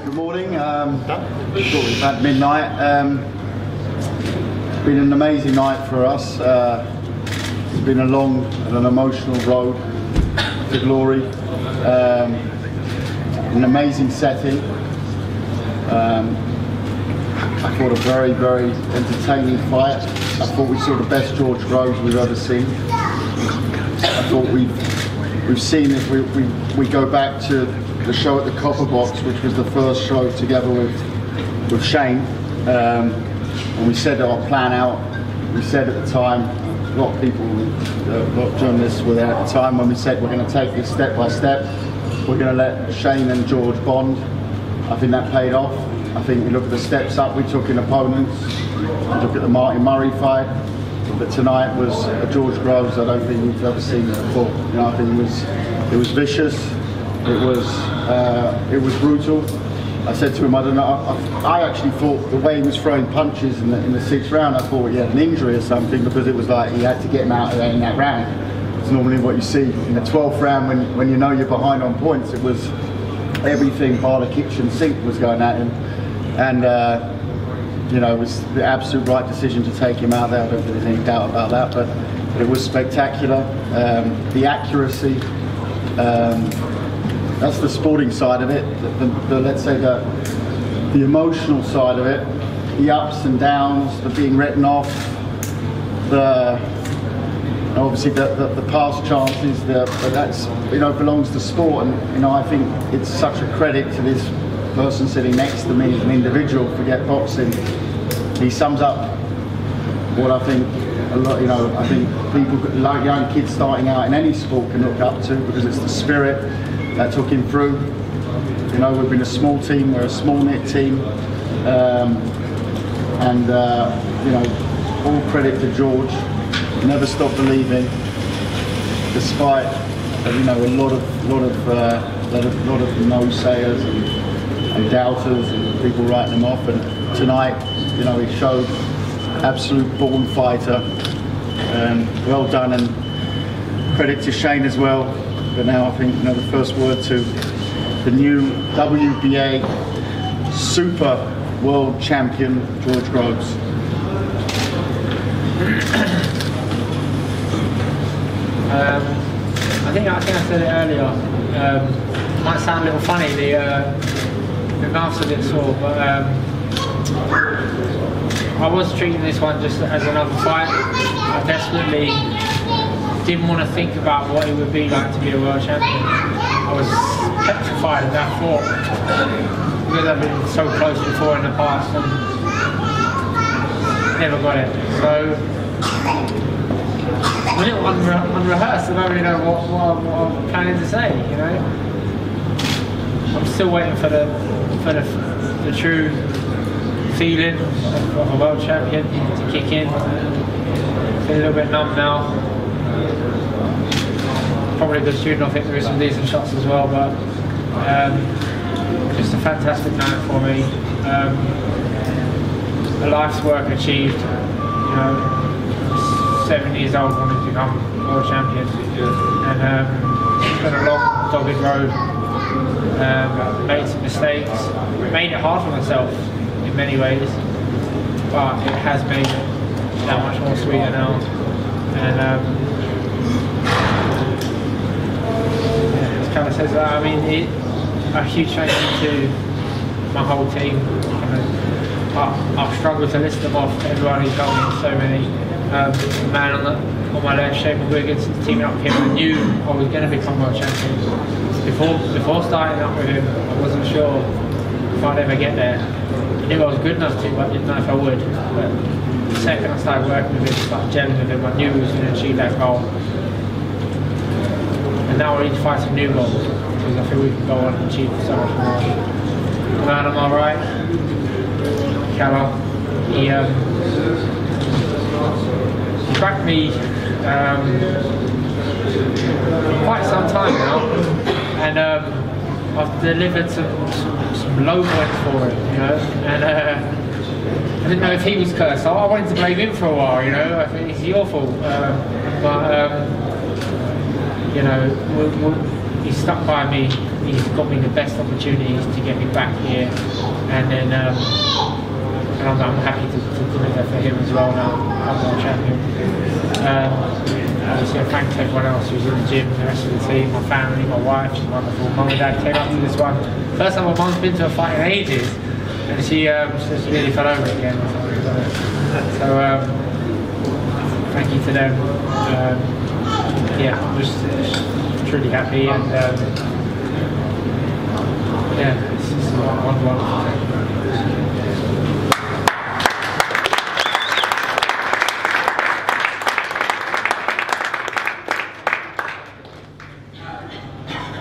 Good morning. We've had midnight. It's been an amazing night for us. It's been a long and an emotional road to glory. An amazing setting. I thought a very, very entertaining fight. I thought we saw the best George Groves we've ever seen. I thought we've seen it. We go back to the show at the Copper Box, which was the first show together with Shane, and we set our plan out. We said at the time, a lot of people, a lot of journalists were there at the time when we said we're going to take this step by step. We're going to let Shane and George bond. I think that paid off. I think we look at the steps up we took in opponents. We look at the Martin Murray fight. But tonight was a George Groves I don't think we've ever seen before. You know, I think it was vicious. It was brutal. I said to him, I don't know. I actually thought the way he was throwing punches in the sixth round, I thought he had an injury or something, because it was like he had to get him out of there in that round. It's normally what you see in the 12th round when you know you're behind on points. It was everything bar the kitchen sink was going at him, and you know, it was the absolute right decision to take him out there. I don't think there's any doubt about that, but it was spectacular. The accuracy, that's the sporting side of it. Let's say the emotional side of it, the ups and downs, the being written off, obviously the past chances, but that's, you know, belongs to sport, and you know, I think it's such a credit to this person sitting next to me as an individual. Forget boxing, he sums up what I think a lot, you know, I think people, like young kids starting out in any sport, can look up to, because it's the spirit that took him through. You know, we've been a small team, we're a small knit team, you know, all credit to George. Never stopped believing, despite you know, a lot of no-sayers and doubters and people writing him off. And tonight, you know, he showed absolute born fighter. Well done, and credit to Shane as well. But now I think, you know, the first word to the new WBA Super World Champion George Groves. I think I said it earlier. Might sound a little funny. The mouth's a bit sore, but I was treating this one just as another fight. I desperately didn't want to think about what it would be like to be a world champion. I was petrified of that thought, because I've been so close before in the past and never got it. So a little unrehearsed. I don't really know what I'm planning to say. You know, I'm still waiting for the true feeling of a world champion to kick in. Feel a little bit numb now. Probably because Chudinov hit me some decent shots as well, but just a fantastic night for me. A life's work achieved. You know, 7 years old, wanted to become world champion, and it's been a long, dogged road. Made some mistakes, made it hard for myself in many ways, but it has made it that much more sweeter now. And it kind of says that. I mean, a huge thank you to my whole team. I've struggled to list them off. Everyone who's helped me, so many. The man on my left, Shane Wiggins, teaming up with him, I knew I was going to become world champion. Before starting up with him, I wasn't sure if I'd ever get there. I knew I was good enough to, but I didn't know if I would. But the second I started working with him, started gelling with him, I knew he was going to achieve that goal. And now I need to find some new goals, because I feel we can go on and achieve so much more. The man on my right, Callum, he tracked me quite some time now, and I've delivered some low points for him, you know, and I didn't know if he was cursed. I wanted to blame him for a while, you know. I think it's your fault, but you know, he stuck by me he's got me the best opportunities to get me back here, and then and I'm happy to deliver for him as well now. I'm world champion. Obviously, I thank everyone else who's in the gym, the rest of the team, my family, my wife. She's wonderful. Mum and Dad came up to this one. First time my mum's been to a fight in ages, and she just really fell over again. So thank you to them. Yeah, I'm just truly happy, and yeah, it's just wonderful thing.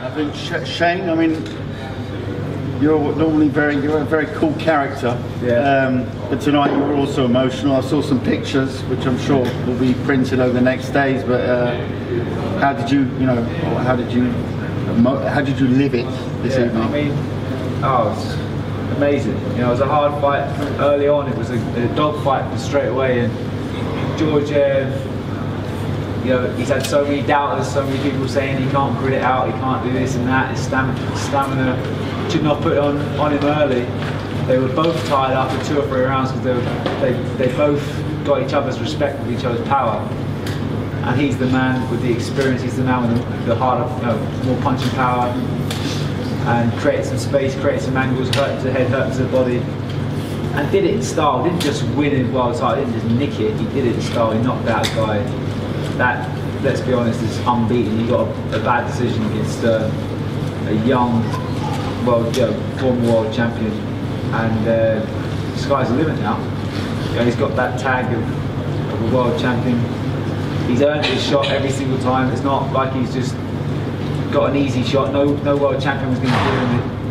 I think Shane, I mean, you're normally you're a very cool character. Yeah. But tonight you were also emotional. I saw some pictures, which I'm sure will be printed over the next days. But how did you live it this evening? I mean, it's amazing. You know, it was a hard fight early on. It was a dog fight straight away, and George. You know, he's had so many doubters, so many people saying he can't grit it out, he can't do this and that. His stamina Chudinov put it on him early. They were both tied up for 2 or 3 rounds because they both got each other's respect with each other's power. And he's the man with the experience. He's the man with the harder, more punching power, and created some space, created some angles, hurt to the head, hurt to the body, and did it in style. Didn't just win in wild title, didn't just nick it. He did it in style. He knocked out a guy that, let's be honest, is unbeaten. He got a bad decision against a young, former world champion, and the sky's the limit now. You know, he's got that tag of a world champion. He's earned his shot every single time. It's not like he's just got an easy shot. No world champion was going to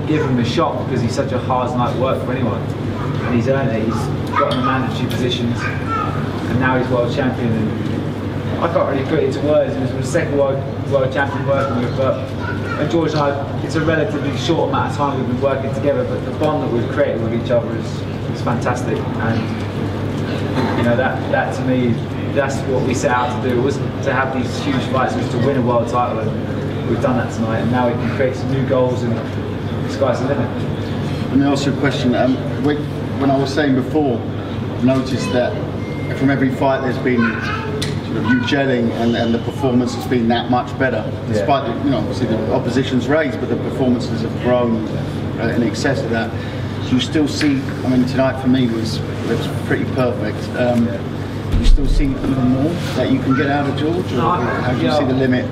give him a shot because he's such a hard night's work for anyone. And he's earned it. He's got in the mandatory positions, and now he's world champion. And I can't really put it into words. It was the second world champion working with, but George and I, it's a relatively short amount of time we've been working together, but the bond that we've created with each other is fantastic. And you know, that to me, that's what we set out to do. It wasn't to have these huge fights, it was to win a world title, and we've done that tonight. And now we can create some new goals, and the sky's the limit. Let me ask you a question. When I was saying before, I've noticed that from every fight there's been you gelling, and the performance has been that much better, despite the, obviously the opposition's raised, but the performances have grown in excess of that. Do you still see? I mean, tonight for me was pretty perfect. Do you still see even more that you can get out of George, or how do you see the limit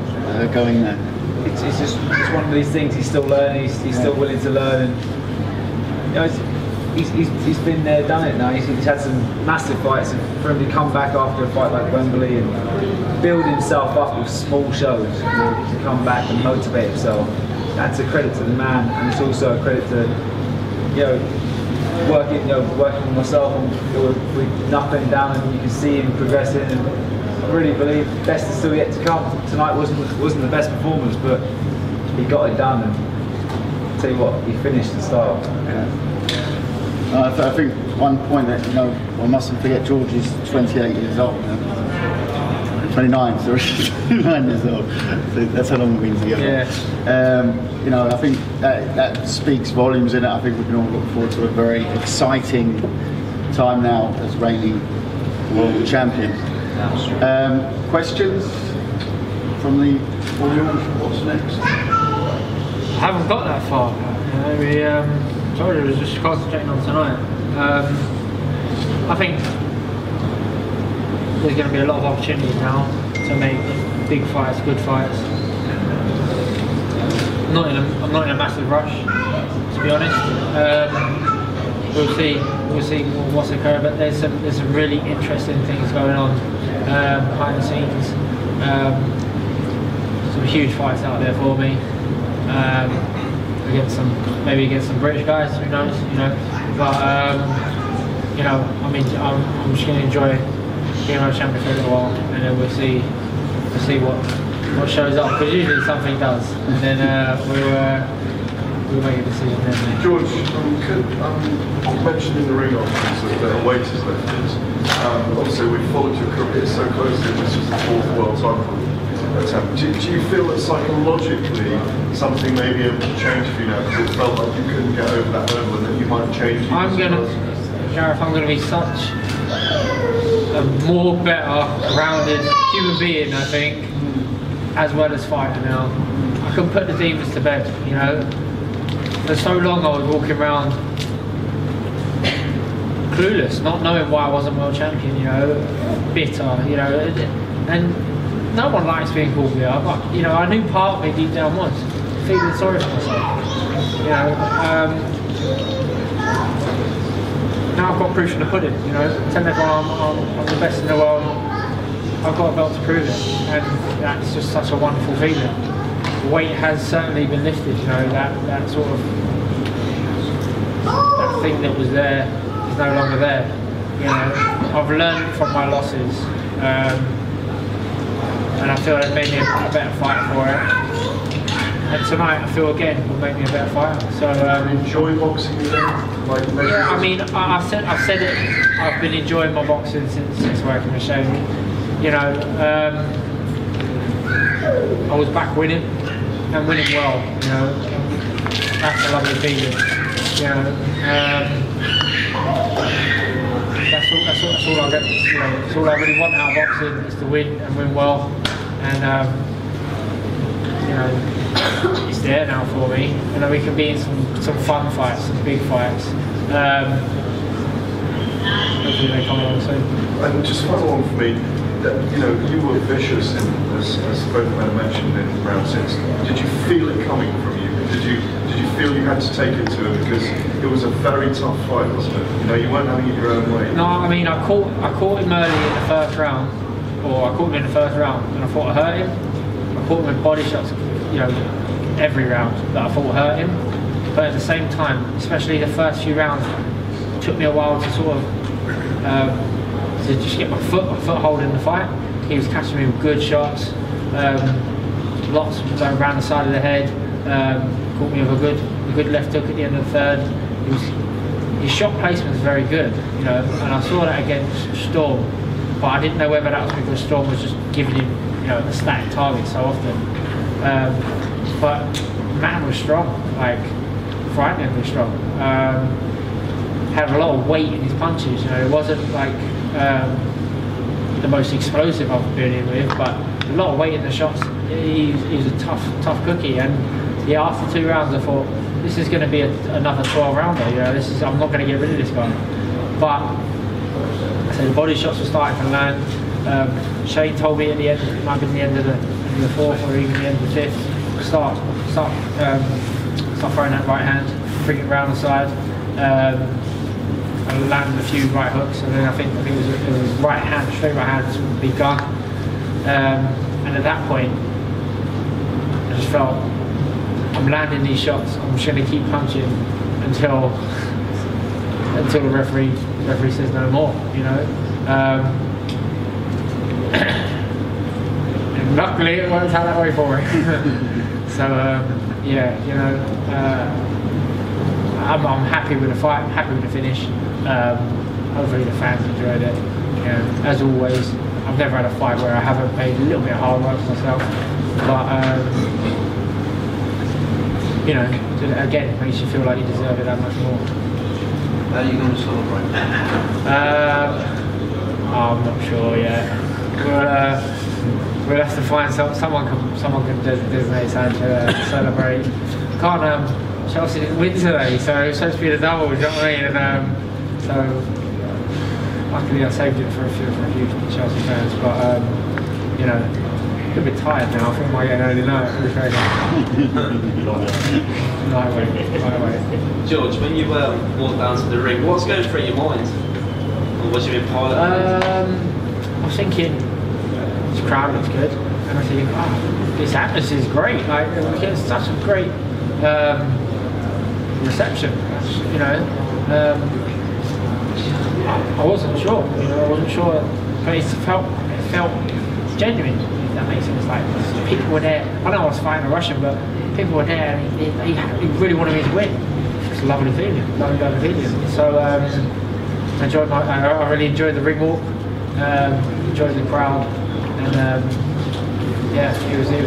going there? It's one of these things. He's still learning. He's still willing to learn, and he's been there, done it now. He's had some massive fights, and for him to come back after a fight like Wembley and build himself up with small shows, to come back and motivate himself, that's a credit to the man, and it's also a credit to working with myself, and we're knuckling down, and you can see him progressing. And I really believe the best is still yet to come. Tonight wasn't the best performance, but he got it done, and I'll tell you what, he finished the style. I think one point that I mustn't forget, George is 28 years old. 29, sorry, 29 years old. So that's how long we've been together. Yeah. I think that speaks volumes in it. I think we can all look forward to a very exciting time now as reigning world champion. Questions from the audience? What's next? I haven't got that far. Sorry, I was just concentrating on tonight. I think there's going to be a lot of opportunities now to make big fights, good fights. I'm not in a massive rush, to be honest. We'll see what's occurring, but there's some really interesting things going on behind the scenes. Some huge fights out there for me. Maybe against some British guys, who knows, But I'm just going to enjoy being world champion for a little while, and then we'll see what shows up. Because usually something does, and then we'll make a decision then. George, you mentioned in the ring afterwards that weight is lifted. Obviously, we've followed your career so closely. This was the 4th world title. Do you feel that psychologically something maybe changed for you now? Because it felt like you couldn't get over that hurdle and that you might change. Gareth, I'm going to be such a more better, rounded human being, I think, as well as fighter now. I can put the demons to bed, you know. For so long I was walking around clueless, not knowing why I wasn't world champion, you know, bitter, you know, and no one likes being called bitter, but, you know, I knew part of me deep down was feeling sorry for myself, you know. Now I've got proof in the pudding, you know, telling everyone I'm the best in the world. I've got a belt to prove it, and that's just such a wonderful feeling. The weight has certainly been lifted, you know, that sort of, that thing that was there is no longer there. You know, I've learned from my losses, and I feel it made me a better fighter for it. And tonight I feel again will make me a better fighter. So enjoy boxing again? Like, yeah, I mean, I've said it. I've been enjoying my boxing since working with Sheffield. You know, I was back winning and winning well. You know, that's a lovely feeling. You know, that's all I get. You know, that's all I really want out of boxing is to win and win well. And you know, it's there now for me. You know, we can be in some fun fights, some big fights. Hopefully they come along soon. And just follow on for me. That, you know, you were vicious, as both men mentioned in round 6. Did you feel it coming from you? Did you feel you had to take it to him because it was a very tough fight, wasn't it? You know, you weren't having it your own way. No, I mean, I caught him early in the first round, or I caught him in the first round, and I thought I hurt him. I caught him with body shots, you know, every round that I thought hurt him. But at the same time, especially the first few rounds, it took me a while to sort of to just get my foothold in the fight. He was catching me with good shots, lots going around the side of the head. Caught me with a good left hook at the end of the third. His shot placement was very good, you know, and I saw that against Storm, but I didn't know whether that was because Storm was just giving him, you know, a static target so often. But man was strong, like frighteningly strong. Had a lot of weight in his punches, you know. It wasn't like the most explosive I've been in with, but a lot of weight in the shots. He's a tough cookie, and yeah, after 2 rounds I thought this is going to be another 12 rounder. You know, I'm not going to get rid of this guy. But so the body shots were starting to land. Shane told me at the end, it might have been the end of the 4th or even the end of the 5th, start throwing that right hand, bring it round the side. I landed a few right hooks, and then I think it was right hand, straight right hand big gun. And at that point, I just felt I'm landing these shots. I'm just going to keep punching until the referee says no more. You know. And luckily, it worked out that way for me. So yeah, you know. I'm happy with the fight, I'm happy with the finish. Hopefully the fans enjoyed it. You know, as always, I've never had a fight where I haven't made a little bit of hard work for myself. But, you know, again, it makes you feel like you deserve it that much more. How are you going to celebrate? I'm not sure yet. We'll have to find someone can designate his hand to celebrate. Can't. Chelsea didn't win today, so it was supposed to be the double, you know what I mean? And so luckily I saved it for a few Chelsea fans, but you know, a bit tired now. I think I might get an early night. Lightweight. George, when you walked down to the ring, what's going through your mind? Or was you in pilot? I was thinking, this crowd looks good, and I was thinking, oh, this atmosphere is great. Like, it's such a great reception, you know. I wasn't sure, you know. I wasn't sure, but it felt genuine. If that makes sense. Like, people were there. I know I was fighting a Russian, but people were there, and he really wanted me to win. It's a lovely feeling, lovely feeling. So I really enjoyed the ring walk, enjoyed the crowd, and Yeah, it was a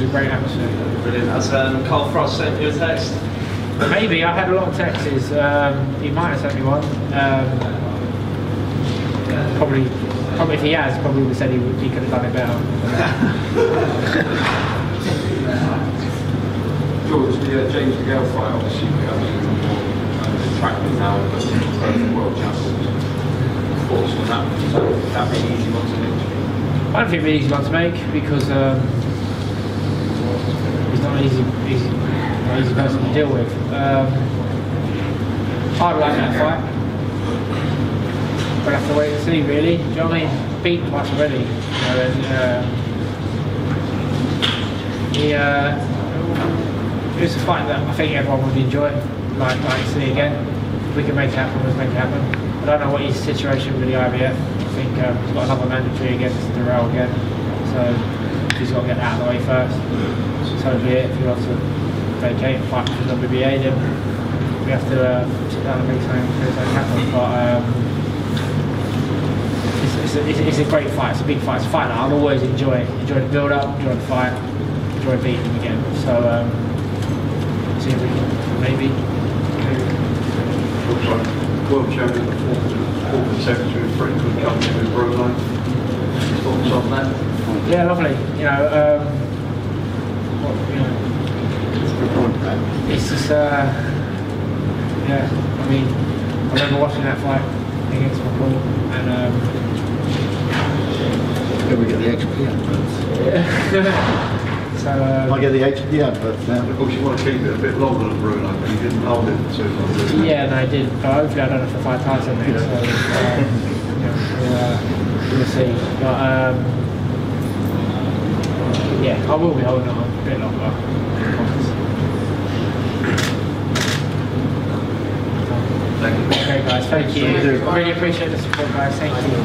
great atmosphere. Brilliant. As Carl Frost sent you a text. Maybe I had a lot of texts. He might have sent me one. Probably if he has, probably would have said he could have done it better. George, the James DeGale fight obviously becomes more attractive now, but the world champions. Thoughts on that? Would that be an easy one to make? I don't think it'd be an easy one to make because he's not an easy person to deal with. I'd like that fight. We'll have to wait and see, really. Do you know what I mean? Beat twice already. It's a fight that I think everyone would enjoy. Like to see again. If we can make it happen, let's make it happen. I don't know what his situation with the IVF. I think he's got another mandatory against Durrell again. So he's got to get that out of the way first. So be it. If he wants to vacate and fight for the WBA, then we have to sit down and make something happen. But it's a great fight. It's a big fight. It's a fight that I'll always enjoy. Enjoy the build-up, enjoy the fight, enjoy beating him again. So see if we can maybe. Looks like world champion, fourth consecutive in pretty good company with Bramall Lane. Thoughts on that? Yeah, lovely. It's a good point, man. It's just yeah. I mean, I remember watching that fight against McCall and. Can we get the HP adverts? Yeah. So. I get the HP adverts now. Of course, you want to keep it a bit longer than Bruno, but he didn't hold it for too long, did he? Yeah, no, I did. But hopefully, I don't have to fight Tyson next. So we'll see. But yeah, I will be holding on a bit longer. Thank you. Okay, guys. Thank you. Really appreciate the support, guys. Thank you.